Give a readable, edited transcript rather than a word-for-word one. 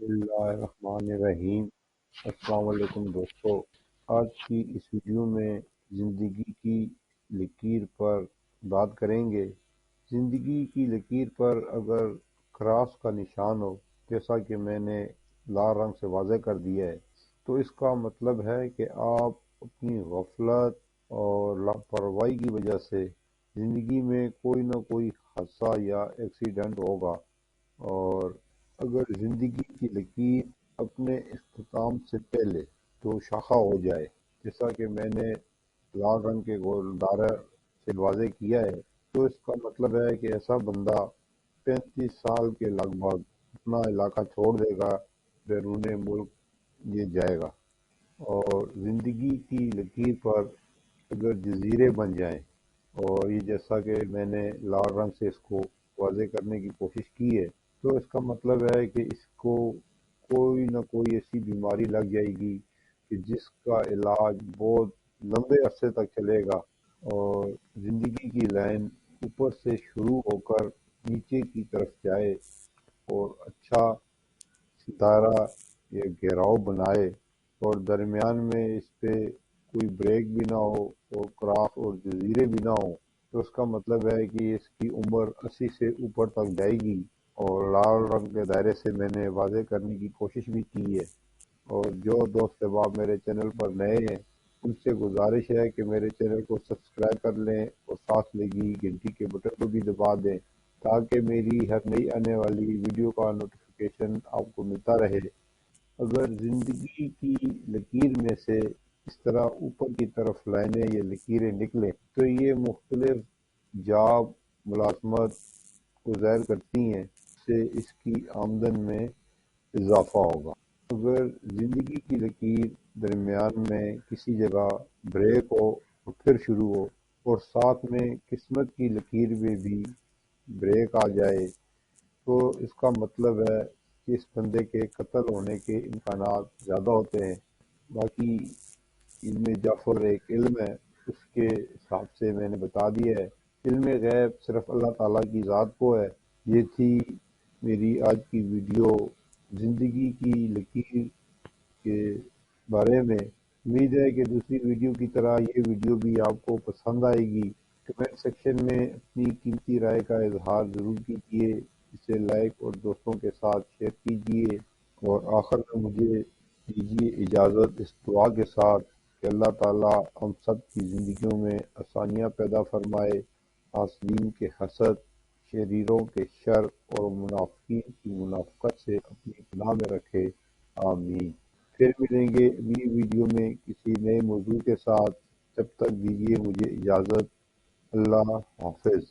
اللہ الرحمن الرحیم۔ السلام علیکم دوستو، آج کی اس ویڈیو میں زندگی کی لکیر پر بات کریں گے۔ زندگی کی لکیر پر اگر کراس کا نشان ہو، جیسا کہ میں نے لال رنگ سے واضح کر دیا ہے، تو اس کا مطلب ہے کہ آپ اپنی غفلت اور لاپرواہی کی وجہ سے زندگی میں کوئی نہ کوئی حادثہ یا ایکسیڈنٹ ہوگا۔ اور اگر زندگی کی لکیر اپنے اختتام سے پہلے تو شاخہ ہو جائے، جیسا کہ میں نے لال رنگ کے گول دائرہ سے واضح کیا ہے، تو اس کا مطلب ہے کہ ایسا بندہ 35 سال کے لگ بھگ اپنا علاقہ چھوڑ دے گا، بیرون ملک یہ جائے گا۔ اور زندگی کی لکیر پر اگر جزیرے بن جائیں، اور یہ جیسا کہ میں نے لال رنگ سے اس کو واضح کرنے کی کوشش کی ہے، تو اس کا مطلب ہے کہ اس کو کوئی نہ کوئی ایسی بیماری لگ جائے گی کہ جس کا علاج بہت لمبے عرصے تک چلے گا، اور زندگی کی لائن اوپر سے شروع ہو کر نیچے کی طرف جائے اور اچھا ستارہ یا گہراؤ بنائے، اور درمیان میں اس پہ کوئی بریک بھی نہ ہو اور کراس اور جزیرے بھی نہ ہو، تو اس کا مطلب ہے کہ اس کی عمر 80 سے اوپر تک جائے گی۔ اور لال رنگ کے دائرے سے میں نے واضح کرنے کی کوشش بھی کی ہے۔ اور جو دوست احباب میرے چینل پر نئے ہیں، ان سے گزارش ہے کہ میرے چینل کو سبسکرائب کر لیں اور ساتھ لگی گھنٹی کے بٹن کو بھی دبا دیں، تاکہ میری ہر نئی آنے والی ویڈیو کا نوٹیفیکیشن آپ کو ملتا رہے۔ اگر زندگی کی لکیر میں سے اس طرح اوپر کی طرف لائنیں یا لکیریں نکلیں، تو یہ مختلف جاب ملازمت کو ظاہر کرتی ہیں، سے اس کی آمدن میں اضافہ ہوگا۔ اگر زندگی کی لکیر درمیان میں کسی جگہ بریک ہو اور پھر شروع ہو، اور ساتھ میں قسمت کی لکیر میں بھی بریک آ جائے، تو اس کا مطلب ہے کہ اس بندے کے قتل ہونے کے امکانات زیادہ ہوتے ہیں۔ باقی علم جعفر ایک علم ہے، اس کے حساب سے میں نے بتا دیا ہے۔ علم غیب صرف اللہ تعالیٰ کی ذات کو ہے۔ یہ تھی میری آج کی ویڈیو زندگی کی لکیر کے بارے میں۔ امید ہے کہ دوسری ویڈیو کی طرح یہ ویڈیو بھی آپ کو پسند آئے گی۔ کمنٹ سیکشن میں اپنی قیمتی رائے کا اظہار ضرور کیجیے، اسے لائک اور دوستوں کے ساتھ شیئر کیجیے۔ اور آخر میں مجھے دیجیے اجازت اس دعا کے ساتھ کہ اللہ تعالیٰ ہم سب کی زندگیوں میں آسانیاں پیدا فرمائے، حاسدین کے حسد، شریروں کے شر اور منافقین کی منافقت سے اپنی پناہ میں رکھے، آمین۔ پھر ملیں گے اگلی ویڈیو میں کسی نئے موضوع کے ساتھ۔ جب تک دیجیے مجھے اجازت۔ اللہ حافظ۔